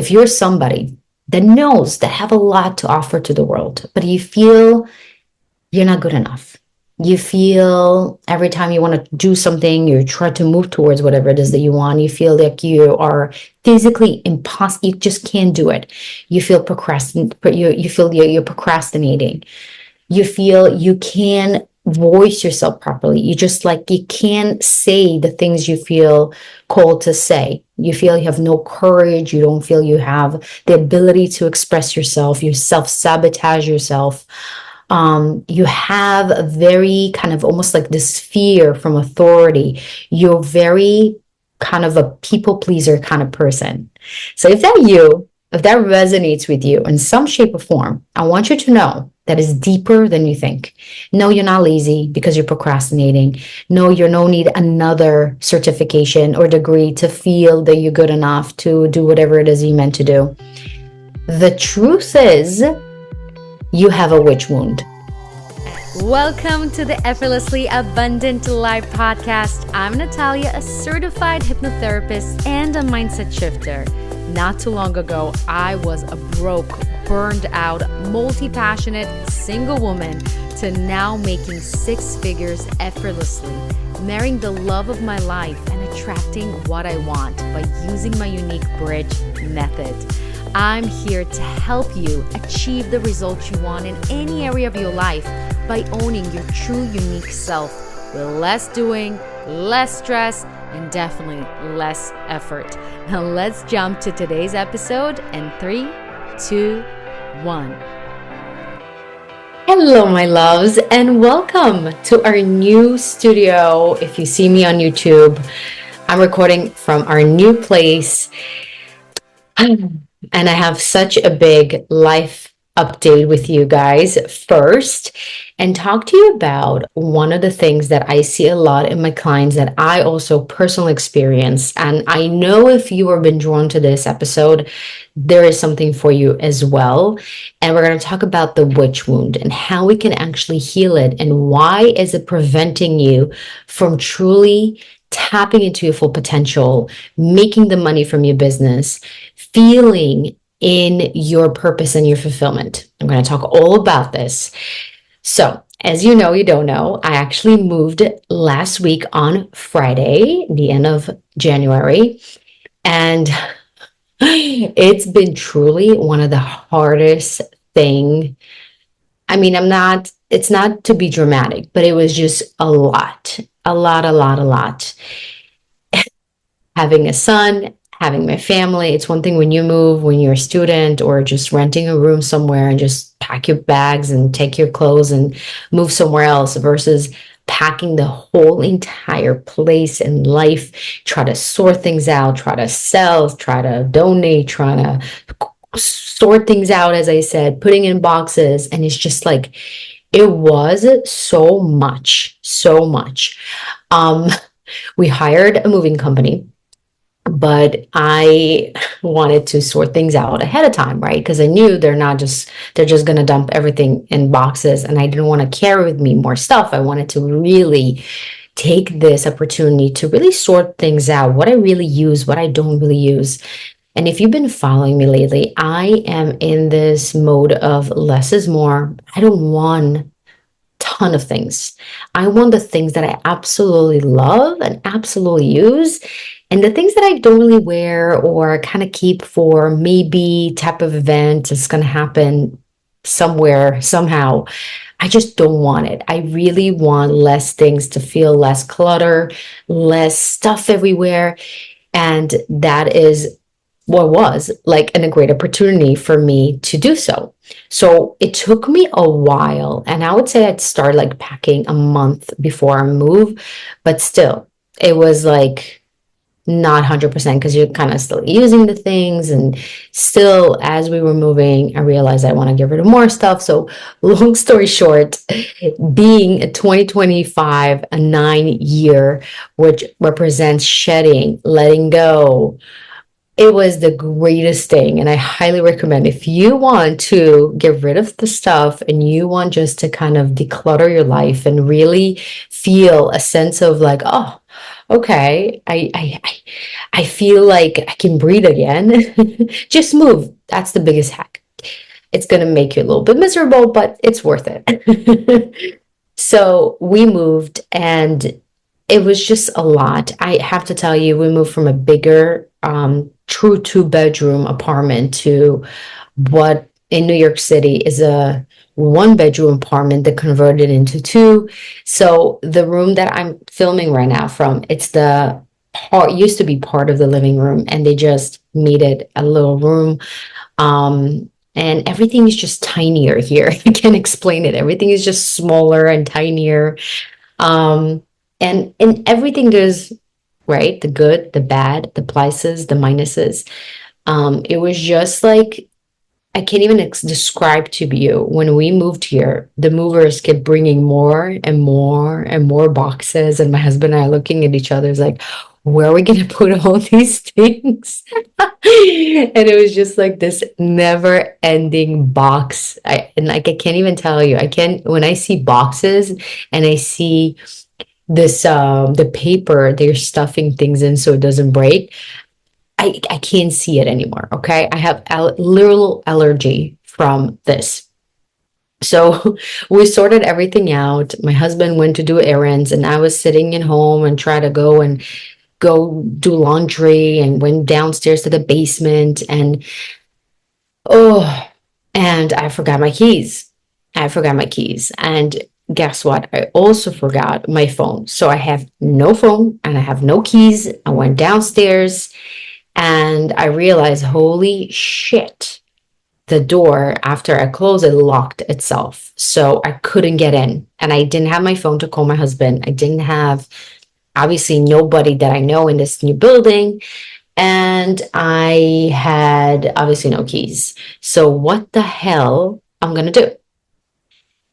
if you're somebody that knows that have a lot to offer to the world, but you feel you're not good enough. You feel every time you want to do something, you try to move towards whatever it is that you want, you feel like you are physically impossible, you just can't do it. You feel you feel you're procrastinating. You feel you can't voice yourself properly. You just like you can't say the things you feel called to say. You feel you have no courage. You don't feel you have the ability to express yourself. You self-sabotage yourself. You have a very kind of almost like this fear from authority. You're very kind of a people pleaser kind of person. So if that resonates with you in some shape or form, I want you to know that is deeper than you think. No, you're not lazy because you're procrastinating. No, you don't need another certification or degree to feel that you're good enough to do whatever it is you meant to do. The truth is, you have a witch wound. Welcome to the Effortlessly Abundant Life podcast. I'm Natalia, a certified hypnotherapist and a mindset shifter. Not too long ago, I was a broke, burned out, multi-passionate, single woman to now making six figures effortlessly, marrying the love of my life and attracting what I want by using my unique bridge method. I'm here to help you achieve the results you want in any area of your life by owning your true unique self with less doing, less stress, and definitely less effort. Now let's jump to today's episode in 3, 2, 1. Hello, my loves, and welcome to our new studio. If you see me on YouTube, I'm recording from our new place. And I have such a big life update with you guys first and talk to you about one of the things that I see a lot in my clients that I also personally experience. And I know if you have been drawn to this episode, there is something for you as well. And we're going to talk about the witch wound and how we can actually heal it and why is it preventing you from truly tapping into your full potential, making the money from your business, feeling in your purpose and your fulfillment. I'm going to talk all about this. So, as you know, you don't know, I actually moved last week on Friday, the end of January, and it's been truly one of the hardest thing. I mean, it's not to be dramatic, but it was just a lot. Having a son, having my family, it's one thing when you move, when you're a student or just renting a room somewhere and just pack your bags and take your clothes and move somewhere else versus packing the whole entire place and life, try to sort things out, try to sell, try to donate, try to sort things out, as I said, putting in boxes. And it's just like, it was so much. We hired a moving company, but I wanted to sort things out ahead of time, right? Because I knew they're just going to dump everything in boxes, and I didn't want to carry with me more stuff. I wanted to really take this opportunity to really sort things out, what I really use, what I don't really use. And if you've been following me lately, I am in this mode of less is more. I don't want ton of things. I want the things that I absolutely love and absolutely use. And the things that I don't really wear or kind of keep for maybe type of event that's going to happen somewhere, somehow, I just don't want it. I really want less things to feel less clutter, less stuff everywhere. And that is what was like a great opportunity for me to do so. So it took me a while, and I would say I'd start like packing a month before I move, but still it was like not 100% because you're kind of still using the things. And still, as we were moving, I realized I want to get rid of more stuff. So long story short, being a 2025, a 9-year, which represents shedding, letting go, it was the greatest thing. And I highly recommend if you want to get rid of the stuff and you want just to kind of declutter your life and really feel a sense of like, oh, okay, I feel like I can breathe again. Just move. That's the biggest hack. It's going to make you a little bit miserable, but it's worth it. So we moved and it was just a lot. I have to tell you, we moved from a bigger, true two-bedroom apartment to what in New York City is a one-bedroom apartment that converted into two. So the room that I'm filming right now from, it's the part used to be part of the living room, and they just made it a little room. And everything is just tinier here. I can't explain it. Everything is just smaller and tinier. Um, and everything goes right, the good, the bad, the pluses, the minuses. It was just like I can't even describe to you when we moved here, the movers kept bringing more and more and more boxes. And my husband and I looking at each other is like, where are we going to put all these things? And it was just like this never ending box. And like, I can't even tell you, I can't, when I see boxes and I see this, the paper they're stuffing things in so it doesn't break. I can't see it anymore. Okay. I have literal allergy from this. So we sorted everything out. My husband went to do errands and I was sitting at home and try to go do laundry and went downstairs to the basement and oh, and I forgot my keys. I forgot my keys. And guess what? I also forgot my phone. So I have no phone and I have no keys. I went downstairs and I realized, holy shit, the door, after I closed it, locked itself. So I couldn't get in. And I didn't have my phone to call my husband. I didn't have, obviously, nobody that I know in this new building. And I had obviously no keys. So what the hell I'm going to do?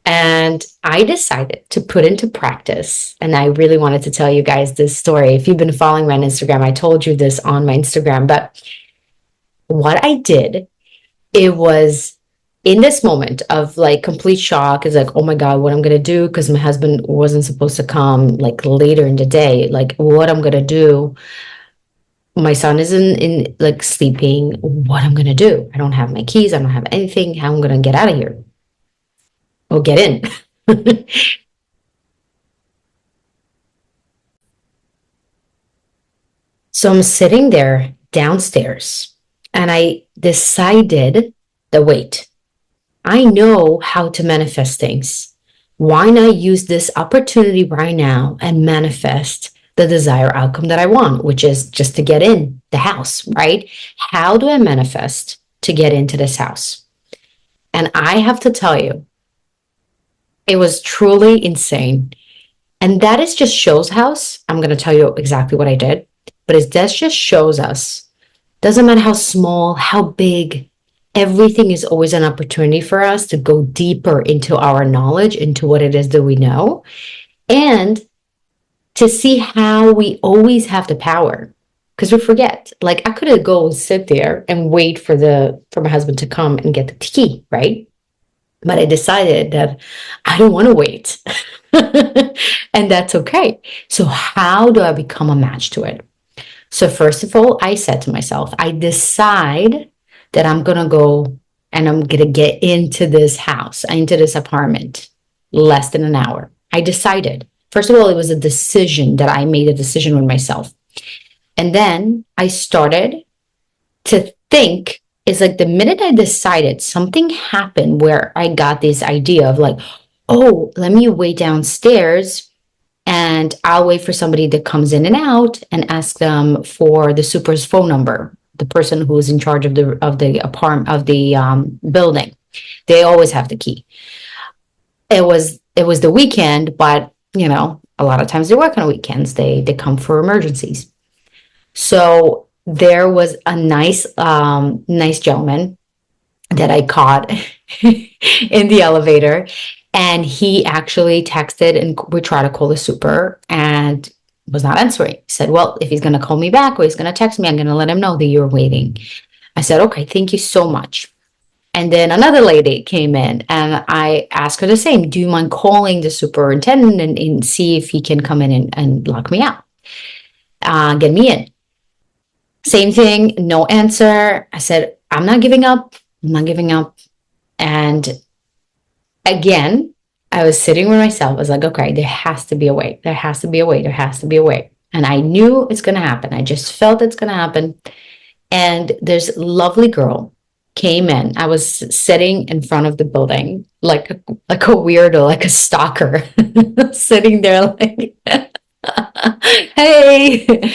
And I decided to put into practice, and I really wanted to tell you guys this story. If you've been following me on Instagram, I told you this on my Instagram, but what I did, it was in this moment of like complete shock is like, oh my God, what I'm going to do? Because my husband wasn't supposed to come like later in the day, like what I'm going to do. My son is in like sleeping. What I'm going to do? I don't have my keys. I don't have anything. How I'm going to get out of here or get in. So I'm sitting there downstairs and I decided that wait, I know how to manifest things. Why not use this opportunity right now and manifest the desired outcome that I want, which is just to get in the house, right? How do I manifest to get into this house? And I have to tell you, it was truly insane. And that is just shows house. I'm going to tell you exactly what I did, but it does just shows us. Doesn't matter how small, how big, everything is always an opportunity for us to go deeper into our knowledge, into what it is that we know, and to see how we always have the power. Because we forget. Like I could have go sit there and wait for my husband to come and get the key, right? But I decided that I don't want to wait. And that's okay. So how do I become a match to it? So first of all, I said to myself, I decide that I'm going to go and I'm going to get into this house, into this apartment, less than an hour. I decided. First of all, it was a decision that I made a decision with myself. And then I started to think, it's like the minute I decided, something happened where I got this idea of like, oh, let me wait downstairs and I'll wait for somebody that comes in and out and ask them for the super's phone number, the person who is in charge of the apartment of the building. They always have the key. It was the weekend, but you know, a lot of times they work on weekends. They come for emergencies. So there was a nice gentleman that I caught in the elevator. And he actually texted and we tried to call the super and was not answering. He said, well, if he's going to call me back or he's going to text me, I'm going to let him know that you're waiting. I said, okay, thank you so much. And then another lady came in and I asked her the same. Do you mind calling the superintendent and see if he can come in and lock me out? Get me in. Same thing, no answer. I said, I'm not giving up. I'm not giving up. And again, I was sitting with myself. I was like, okay, there has to be a way. There has to be a way. There has to be a way. And I knew it's going to happen. I just felt it's going to happen. And this lovely girl came in. I was sitting in front of the building like a weirdo, like a stalker, sitting there like, hey.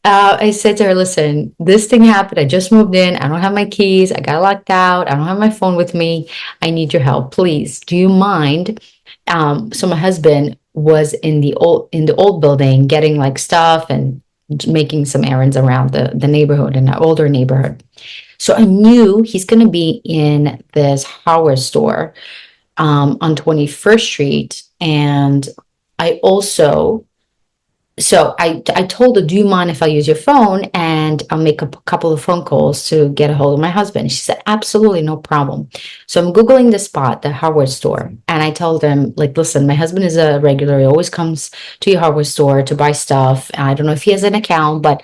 I said to her, listen, this thing happened. I just moved in. I don't have my keys. I got locked out. I don't have my phone with me. I need your help, please. Do you mind? So my husband was in the old building getting like stuff and making some errands around the neighborhood in an older neighborhood. So I knew he's going to be in this hardware store on 21st Street. And I also so I told her, do you mind if I use your phone and I'll make a couple of phone calls to get a hold of my husband? She said, absolutely, no problem. So I'm Googling the spot, the hardware store. And I told them, like, listen, my husband is a regular. He always comes to your hardware store to buy stuff. I don't know if he has an account, but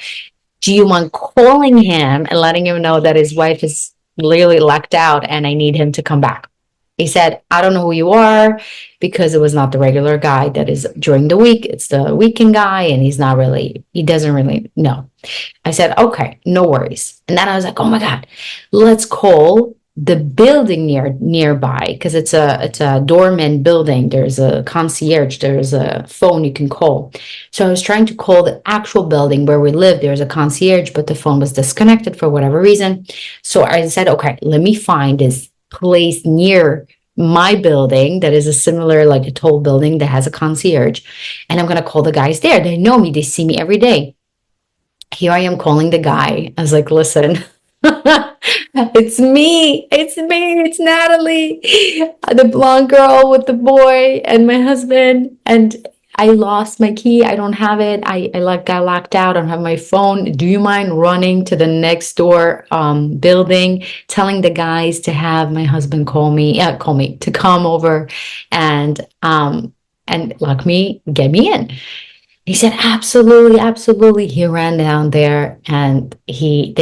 do you mind calling him and letting him know that his wife is literally locked out and I need him to come back? He said, I don't know who you are because it was not the regular guy that is during the week. It's the weekend guy, and he doesn't really know. I said, okay, no worries. And then I was like, oh my God, let's call the building nearby because it's a doorman building. There's a concierge, there's a phone you can call. So I was trying to call the actual building where we live. There's a concierge, but the phone was disconnected for whatever reason. So I said, okay, let me find this place near my building that is a similar, like a tall building that has a concierge. And I'm going to call the guys there. They know me, they see me every day. Here I am calling the guy. I was like, listen, it's Natalie, the blonde girl with the boy and my husband. And I lost my key. I don't have it. I like got locked out. I don't have my phone. Do you mind running to the next door building, telling the guys to have my husband call me to come over and lock me, get me in. He said, absolutely, absolutely. He ran down there and he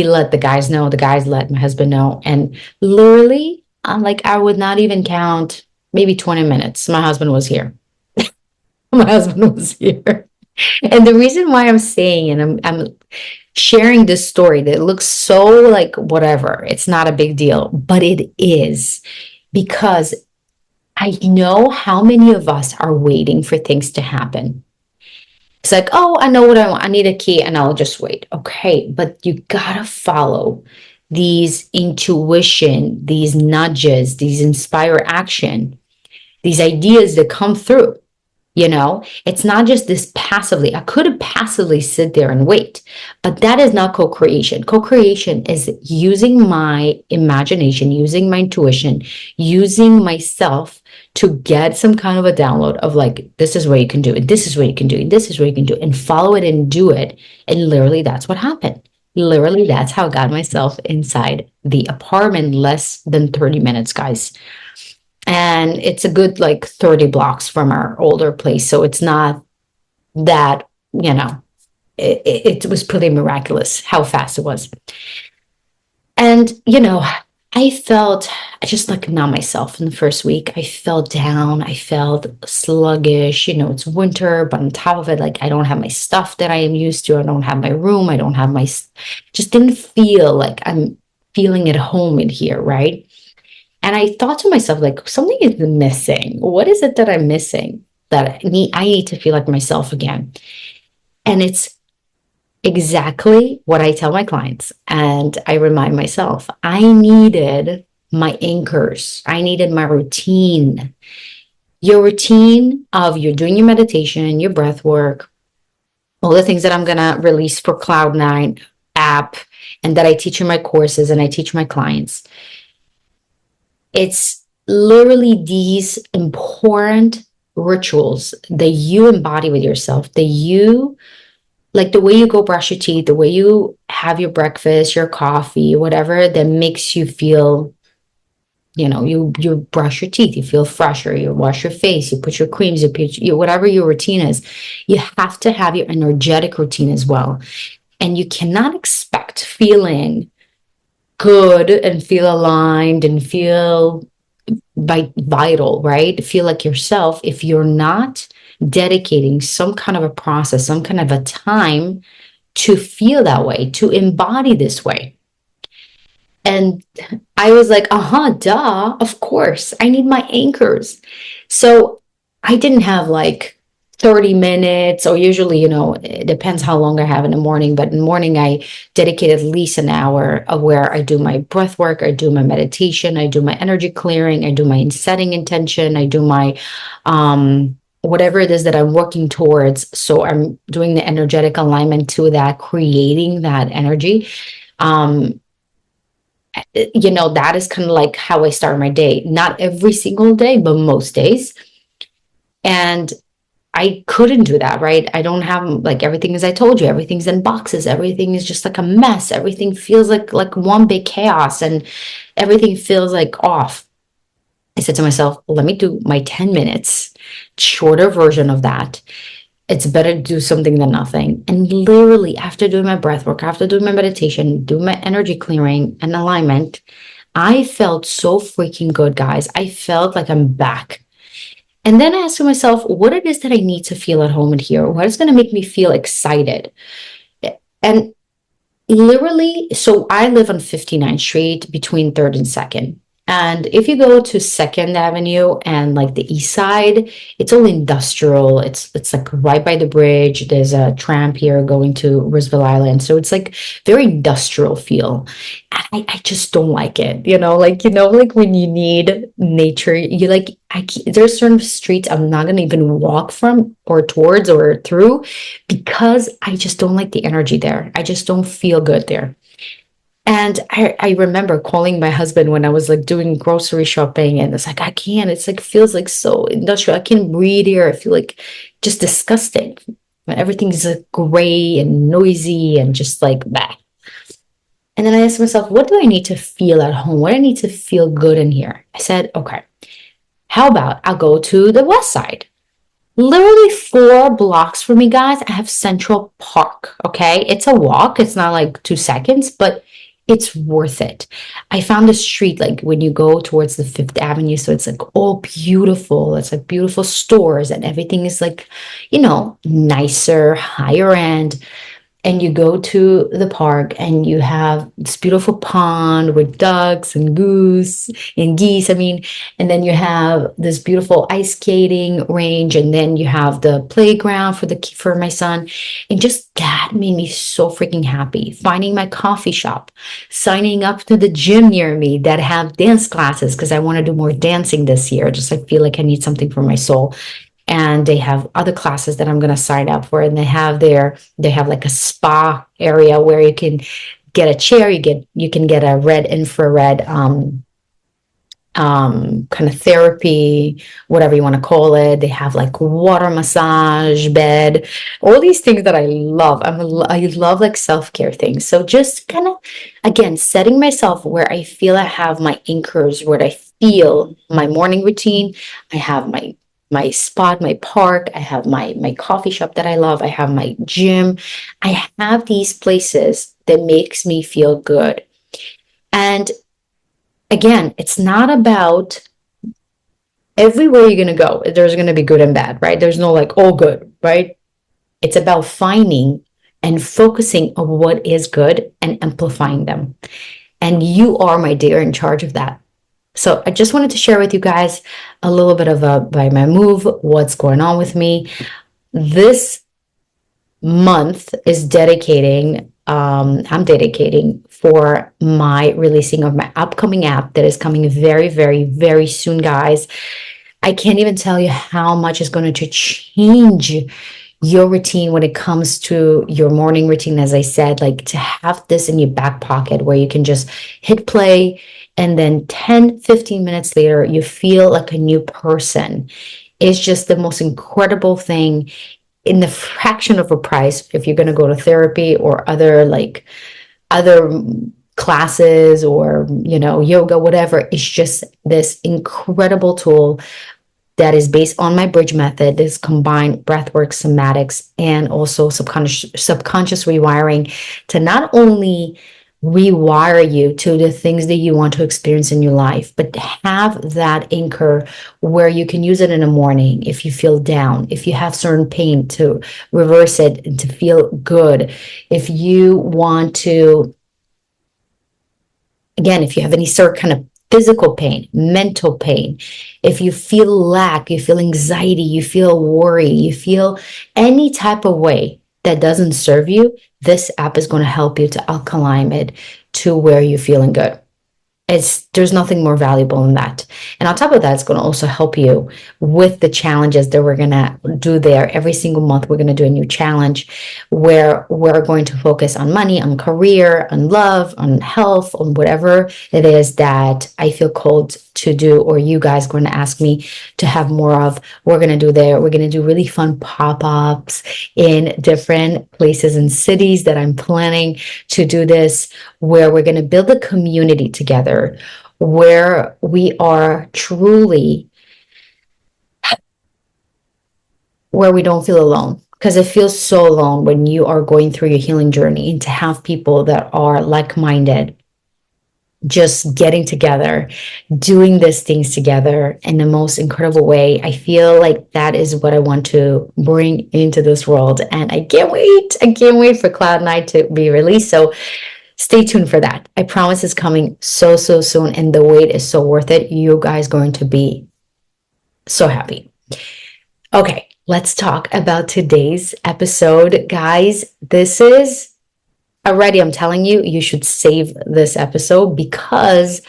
let the guys know. The guys let my husband know. And literally, I would not even count maybe 20 minutes. My husband was here. My husband was here. And the reason why I'm saying and I'm sharing this story that looks so like whatever, it's not a big deal, but it is because I know how many of us are waiting for things to happen. It's like, oh, I know what I want. I need a key and I'll just wait. Okay. But you gotta follow these intuition, these nudges, these inspire action, these ideas that come through. It's not just this passively. I could passively sit there and wait, but that is not co-creation. Co-creation is using my imagination, using my intuition, using myself to get some kind of a download of like, this is what you can do, and this is what you can do, and this is what you can do, and follow it and do it. And literally, that's what happened. Literally, that's how I got myself inside the apartment less than 30 minutes, guys. And it's a good like 30 blocks from our older place. So it's not that, it was pretty miraculous how fast it was. And, I just like not myself in the first week. I felt down. I felt sluggish. It's winter, but on top of it, like I don't have my stuff that I am used to. I don't have my room. I don't have just didn't feel like I'm feeling at home in here, right? And I thought to myself, like, something is missing. What is it that I'm missing that I need to feel like myself again? And it's exactly what I tell my clients. And I remind myself, I needed my anchors. I needed my routine. Your routine of you're doing your meditation, your breath work, all the things that I'm going to release for Cloud9 app and that I teach in my courses and I teach my clients. It's literally these important rituals that you embody with yourself, like the way you go brush your teeth, the way you have your breakfast, your coffee, whatever that makes you feel you brush your teeth, you feel fresher, you wash your face, you put your creams, whatever your routine is. You have to have your energetic routine as well. And you cannot expect feeling good and feel aligned and feel vital, right? Feel like yourself if you're not dedicating some kind of a process, some kind of a time to feel that way, to embody this way. And I was like, duh, of course, I need my anchors. So I didn't have like 30 minutes, or usually, it depends how long I have in the morning. But in the morning, I dedicate at least an hour of where I do my breath work, I do my meditation, I do my energy clearing, I do my setting intention, I do my whatever it is that I'm working towards. So I'm doing the energetic alignment to that, creating that energy. Um, that is kind of like how I start my day. Not every single day, but most days. And I couldn't do that, right? I don't have like everything, as I told you, everything's in boxes. Everything is just like a mess. Everything feels like one big chaos, and everything feels like off. I said to myself, let me do my 10 minutes, shorter version of that. It's better to do something than nothing. And literally, after doing my breath work, after doing my meditation, doing my energy clearing and alignment, I felt so freaking good, guys. I felt like I'm back. And then I asked myself, what it is that I need to feel at home in here? What is going to make me feel excited? And literally, so I live on 59th Street between 3rd and 2nd. And if you go to 2nd Avenue and like the east side, it's all industrial. It's like right by the bridge. There's a tram here going to Roosevelt Island. So it's like very industrial feel. And I just don't like it. Like when you need nature, you like there's certain streets I'm not gonna even walk from or towards or through because I just don't like the energy there. I just don't feel good there. And I remember calling my husband when I was like doing grocery shopping, and it's like, I can't, it's like, feels like so industrial. I can't breathe here. I feel like just disgusting. When everything's like gray and noisy and just like that. And then I asked myself, what do I need to feel at home? What do I need to feel good in here? I said, okay, how about I'll go to the west side? Literally 4 blocks from me, guys, I have Central Park. Okay. It's a walk. It's not like 2 seconds, but it's worth it. I found a street like when you go towards the Fifth Avenue. So it's like all beautiful. It's like beautiful stores and everything is like, nicer, higher end, and you go to the park and you have this beautiful pond with ducks and goose and geese. I mean, and then you have this beautiful ice skating range, and then you have the playground for my son. And just that made me so freaking happy. Finding my coffee shop, signing up to the gym near me that have dance classes because I want to do more dancing this year. Just I feel like I need something for my soul. And they have other classes that I'm going to sign up for, and they have like a spa area where you can get a chair, you can get a red infrared kind of therapy, whatever you want to call it. They have like water massage bed, all these things that I love. I love like self-care things. So just kind of, again, setting myself where I feel I have my anchors, where I feel my morning routine. I have my spot, my park. I have my coffee shop that I love. I have my gym. I have these places that makes me feel good. And again, it's not about everywhere you're going to go. There's going to be good and bad, right? There's no like all good, right? It's about finding and focusing on what is good and amplifying them. And you are, my dear, in charge of that. So I just wanted to share with you guys a little bit of by my move, what's going on with me. This month is I'm dedicating for my releasing of my upcoming app that is coming very, very, very soon, guys. I can't even tell you how much is going to change your routine when it comes to your morning routine. As I said, like to have this in your back pocket where you can just hit play, and then 10, 15 minutes later, you feel like a new person. It's just the most incredible thing in the fraction of a price if you're going to go to therapy or other classes or, yoga, whatever. It's just this incredible tool that is based on my bridge method. This combined breathwork, somatics, and also subconscious rewiring to not only rewire you to the things that you want to experience in your life, but have that anchor where you can use it in the morning if you feel down, if you have certain pain, to reverse it and to feel good. If you want to, again, if you have any sort of kind of physical pain, mental pain, if you feel lack, you feel anxiety, you feel worry, you feel any type of way that doesn't serve you, this app is going to help you to alkaline it to where you're feeling good. There's nothing more valuable than that. And on top of that, it's going to also help you with the challenges that we're going to do there. Every single month, we're going to do a new challenge where we're going to focus on money, on career, on love, on health, on whatever it is that I feel called to do, or you guys are going to ask me to have more of. We're going to do there. We're going to do really fun pop-ups in different places and cities that I'm planning to do this, where we're going to build a community together, where we are truly, where we don't feel alone. Because it feels so alone when you are going through your healing journey, and to have people that are like-minded, just getting together, doing these things together in the most incredible way. I feel like that is what I want to bring into this world. And I can't wait. I can't wait for Cloud9 to be released. So stay tuned for that. I promise it's coming so, so soon. And the wait is so worth it. You guys going to be so happy. Okay, let's talk about today's episode. Guys, this is already, I'm telling you, you should save this episode, because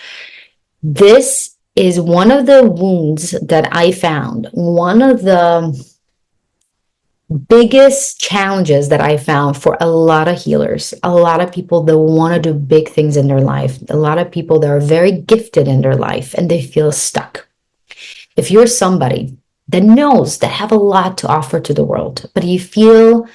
this is one of the wounds that I found, one of the biggest challenges that I found for a lot of healers, a lot of people that want to do big things in their life, a lot of people that are very gifted in their life and they feel stuck. If you're somebody that knows, that have a lot to offer to the world, but you feel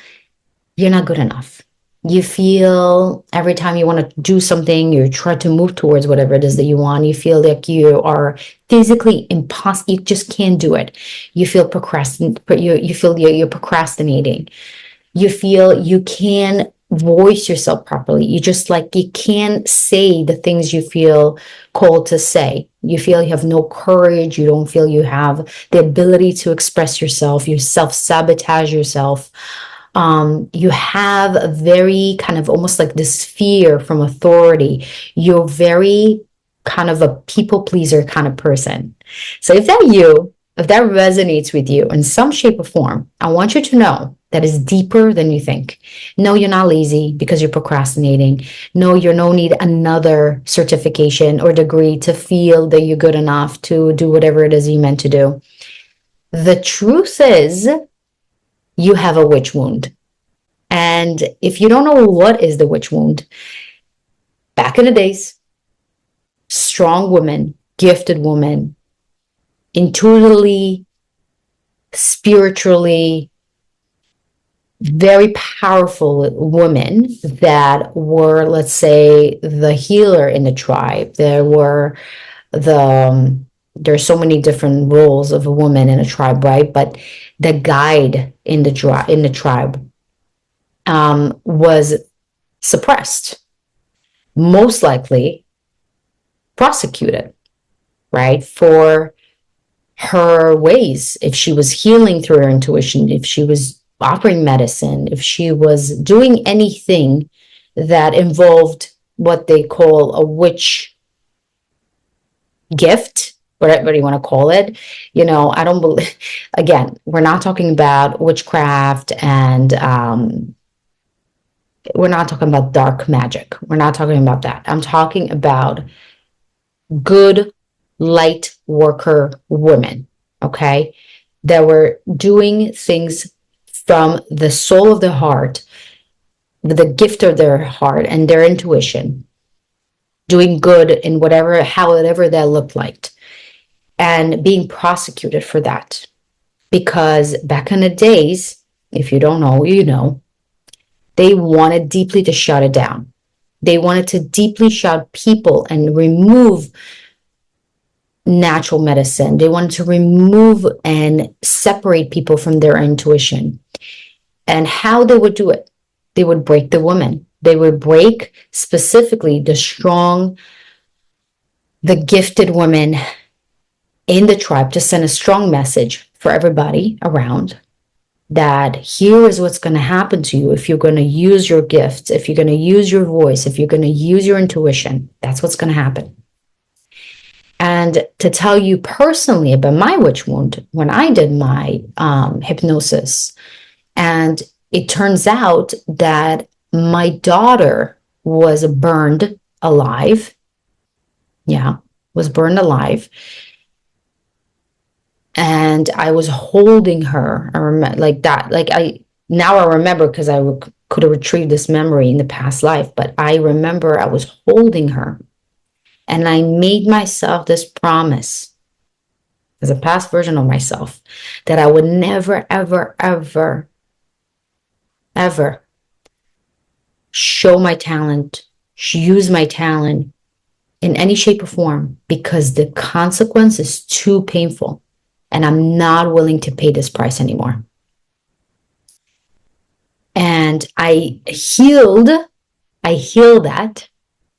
you're not good enough, you feel every time you want to do something, you try to move towards whatever it is that you want, you feel like you are physically impossible, you just can't do it. You feel you feel you're procrastinating. You feel you can't voice yourself properly. You just like, you can't say the things you feel called to say. You feel you have no courage. You don't feel you have the ability to express yourself. You self-sabotage yourself. You have a very kind of almost like this fear from authority. You're very kind of a people pleaser kind of person. So if that resonates with you in some shape or form, I want you to know that is deeper than you think. No, you're not lazy because you're procrastinating. No, you don't need another certification or degree to feel that you're good enough to do whatever it is you meant to do. The truth is, you have a witch wound. And if you don't know what is the witch wound, back in the days, strong woman, gifted woman, intuitively, spiritually, very powerful women that were, let's say, the healer in the tribe. There's so many different roles of a woman in a tribe, right? But the guide in the tribe was suppressed, most likely prosecuted, right, for her ways. If she was healing through her intuition, if she was offering medicine, if she was doing anything that involved what they call a witch gift, whatever you want to call it. I don't believe, again, we're not talking about witchcraft, and we're not talking about dark magic. We're not talking about that. I'm talking about good light worker women, okay, that were doing things from the soul of their heart, the gift of their heart and their intuition, doing good in however that looked like, and being prosecuted for that. Because back in the days, if you don't know, they wanted deeply to shut it down. They wanted to deeply shut people and remove natural medicine. They wanted to remove and separate people from their intuition. And how they would do it, they would break the woman. They would break specifically the strong, the gifted women in the tribe, to send a strong message for everybody around that here is what's going to happen to you if you're going to use your gifts, if you're going to use your voice, if you're going to use your intuition. That's what's going to happen. And to tell you personally about my witch wound, when I did my hypnosis, and it turns out that my daughter was burned alive. Yeah, was burned alive. And I was holding her. I remember like that. Like now I remember because I could have retrieved this memory in the past life. But I remember I was holding her, and I made myself this promise as a past version of myself that I would never, ever, ever, ever show my talent, use my talent in any shape or form, because the consequence is too painful. And I'm not willing to pay this price anymore. And I healed that.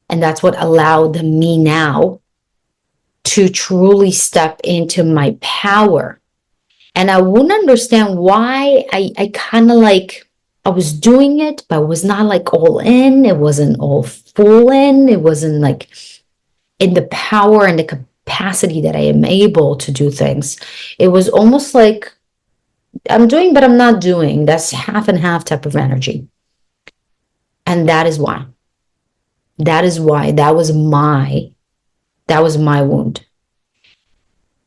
And that's what allowed me now to truly step into my power. And I wouldn't understand why I kind of like, I was doing it, but it was not like all in. It wasn't all full in. It wasn't like in the power and the capacity that I am able to do things. It was almost like I'm doing, but I'm not doing. That's half and half type of energy. And that is why. That is why that was my wound.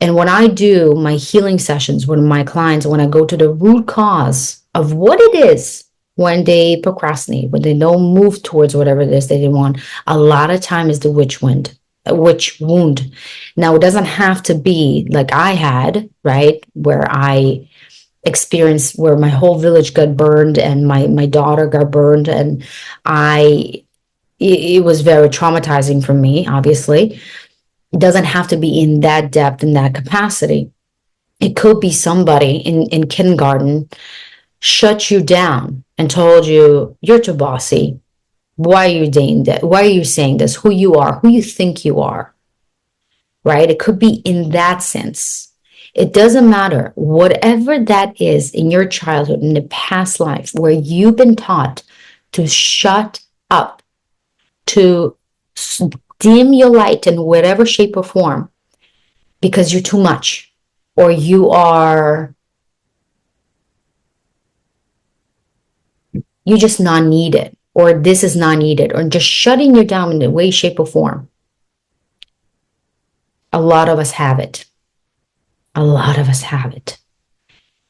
And when I do my healing sessions with my clients, when I go to the root cause of what it is when they procrastinate, when they don't move towards whatever it is that they want, a lot of time is the witch wound. Now, it doesn't have to be like I had, right? Where I experienced where my whole village got burned and my daughter got burned, and it was very traumatizing for me, obviously. It doesn't have to be in that depth, in that capacity. It could be somebody in kindergarten shut you down and told you, you're too bossy. Why are you doing that? Why are you saying this? Who you are, who you think you are, right? It could be in that sense. It doesn't matter. Whatever that is in your childhood, in the past life, where you've been taught to shut up, to dim your light in whatever shape or form, because you're too much, or you're just not needed, or this is not needed, or just shutting you down in a way, shape, or form. A lot of us have it. A lot of us have it.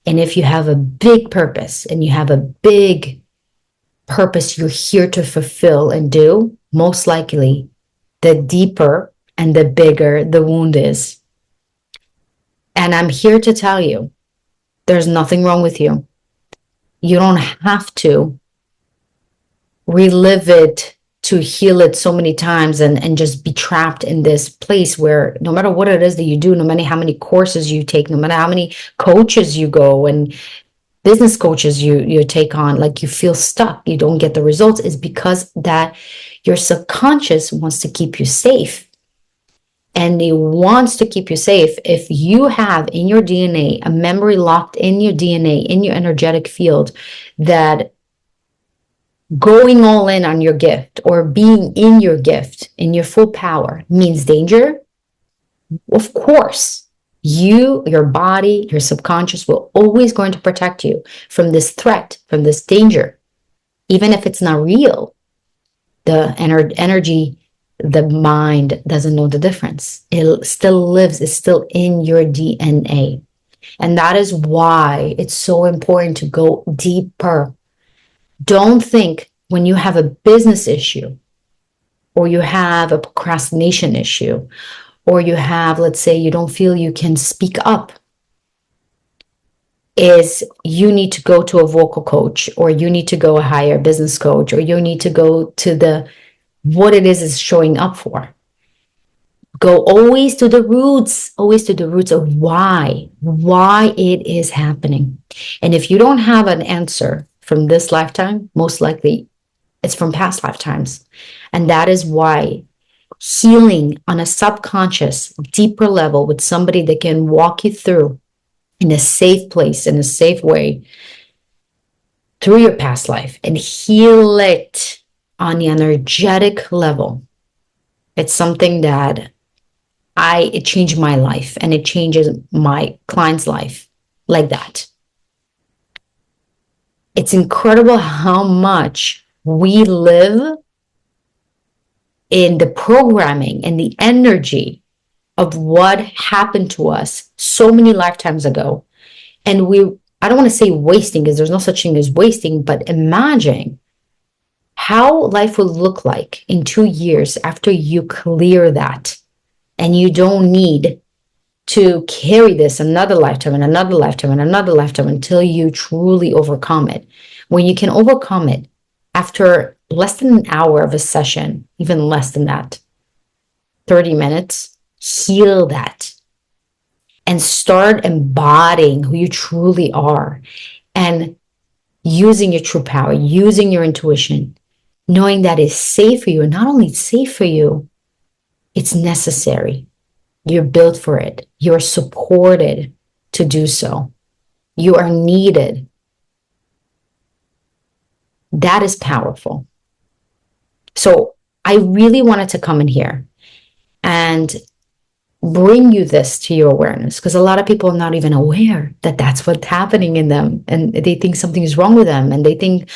And if you have a big purpose and you have a big purpose you're here to fulfill and do, most likely the deeper and the bigger the wound is. And I'm here to tell you, there's nothing wrong with you. You don't have to relive it to heal it so many times and just be trapped in this place where no matter what it is that you do, no matter how many courses you take, no matter how many coaches you go and business coaches you take on, like you feel stuck, you don't get the results, is because that your subconscious wants to keep you safe. And it wants to keep you safe. If you have in your DNA a memory locked in your DNA, in your energetic field, that going all in on your gift or being in your gift, in your full power, means danger, of course, your body, your subconscious will always going to protect you from this threat, from this danger. Even if it's not real, the energy, the mind doesn't know the difference. It still lives, it's still in your DNA. And that is why it's so important to go deeper. Don't think when you have a business issue, or you have a procrastination issue, or you have, let's say, you don't feel you can speak up, is you need to go to a vocal coach, or you need to go hire a business coach, or you need to go to the what it is showing up for. Go always to the roots, always to the roots of why it is happening. And if you don't have an answer from this lifetime, most likely it's from past lifetimes. And that is why healing on a subconscious, deeper level with somebody that can walk you through in a safe place, in a safe way, through your past life and heal it on the energetic level. It's something that it changed my life and it changes my client's life like that. It's incredible how much we live in the programming and the energy of what happened to us so many lifetimes ago. And I don't want to say wasting because there's no such thing as wasting, but imagine how life will look like in 2 years after you clear that. And you don't need to carry this another lifetime and another lifetime and another lifetime until you truly overcome it. When you can overcome it after less than an hour of a session, even less than that, 30 minutes, heal that and start embodying who you truly are and using your true power, using your intuition, knowing that it's safe for you. And not only it's safe for you, it's necessary. You're built for it. You're supported to do so. You are needed. That is powerful. So I really wanted to come in here and bring you this to your awareness, because a lot of people are not even aware that that's what's happening in them, and they think something is wrong with them, and they think,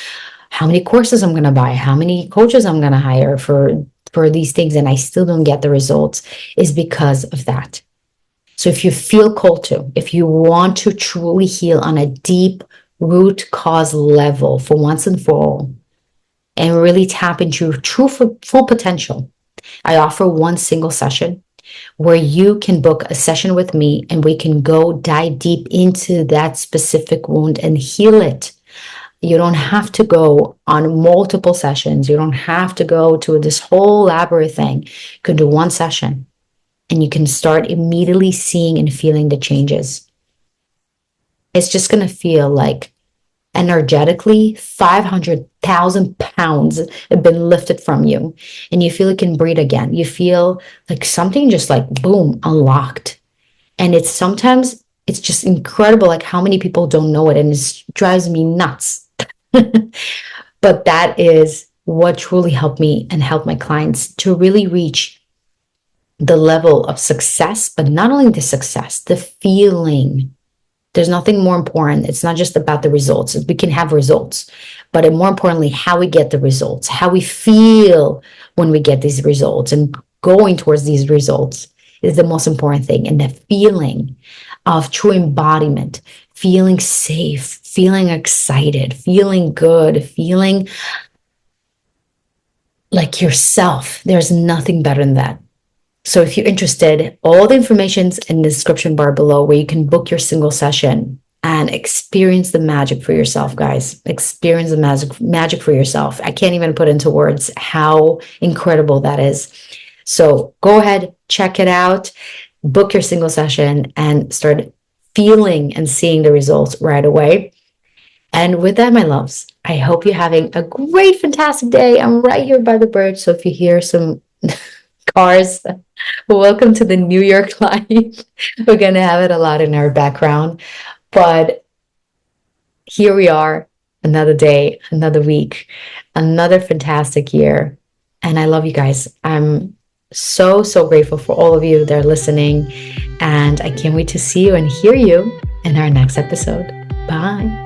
how many courses I'm going to buy, how many coaches I'm going to hire for these things, and I still don't get the results, is because of that. So if you feel called to, if you want to truly heal on a deep root cause level for once and for all, and really tap into your true full potential, I offer one single session where you can book a session with me and we can go dive deep into that specific wound and heal it. You don't have to go on multiple sessions. You don't have to go to this whole elaborate thing. You can do one session and you can start immediately seeing and feeling the changes. It's just going to feel like energetically 500,000 pounds have been lifted from you, and you feel you can breathe again. You feel like something just like boom, unlocked. And it's just incredible, like how many people don't know it, and it drives me nuts. But that is what truly helped me and helped my clients to really reach the level of success, but not only the success, the feeling. There's nothing more important. It's not just about the results. We can have results, but more importantly, how we get the results, how we feel when we get these results, and going towards these results is the most important thing. And the feeling of true embodiment, feeling safe, feeling excited, feeling good, feeling like yourself. There's nothing better than that. So if you're interested, all the information's in the description bar below, where you can book your single session and experience the magic for yourself, guys. Experience the magic for yourself. I can't even put into words how incredible that is. So go ahead, check it out, book your single session, and start feeling and seeing the results right away. And with that, my loves, I hope you're having a great, fantastic day. I'm right here by the bridge. So if you hear some cars, welcome to the New York life. We're going to have it a lot in our background. But here we are, another day, another week, another fantastic year. And I love you guys. I'm so, so grateful for all of you that are listening. And I can't wait to see you and hear you in our next episode. Bye.